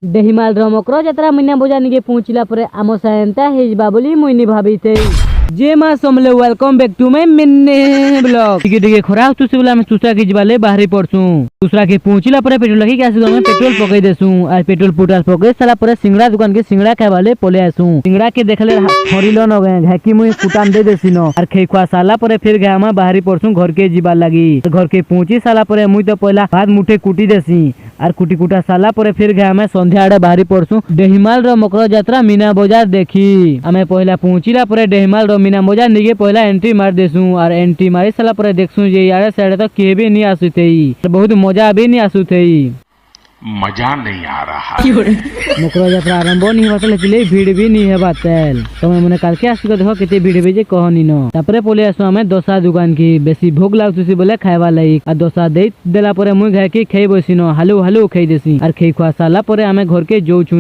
डेहिमाल मकर जात्रा मीना बजार निके पहुँचला पर आम सायंता हेजबा बोली मुइनी भाबीते जे मा समले welcome back to my mini blog. टिके खराब तुसे बोला हम दूसरा के जिबाले बाहरी पड़सू दूसरा के पहुँचला पर पेट्रोल लगी के हम पेट्रोल पकई देसू आ पेट्रोल पुटाल पकई साला पर सिंगड़ा दुकान के सिंगड़ा खावाले पले आसू सिंगड़ा के देखले थोड़ी लो न गए घाकी मुई कुटान दे देसी न और खेखवा साला पर फिर गया हम बाहरी पड़सू घर के जिबार लगी घर के पहुँची साला पर मुई तो पहला भात मुठे कुटी देसी और कुटी कुटा साला पर फिर गया हमें संध्या आड़े बाहरी पड़सू डेहिमाल मकर जात्रा मीना बजार देखी हमें पहला पहुँचला पर डेहिमाल मीना बजार निके पहला एंट्री मार देसू और एंट्री मारी साला पर देखसू जे यार साइड तो के भी नहीं आसु थे बहुत मजा भी नहीं आसु थे मजा नहीं आ रहा मकर यात्रा आरंभ नहीं होता लेकिन भीड़ भी नहीं है बातेल तुम्हें मैंने काल के आसु देखो कितने भीड़ भी जे कहनी न तापरे पोले आसु हमें दोसा दुकान की बेसी भूख लागतुसी बोले खाइबा लाइक आ दोसा दे देला परे मुई घाय के खाई बसी न हालू हालू खाई देसी और खाई खुआ साला परे हमें घर के जो छु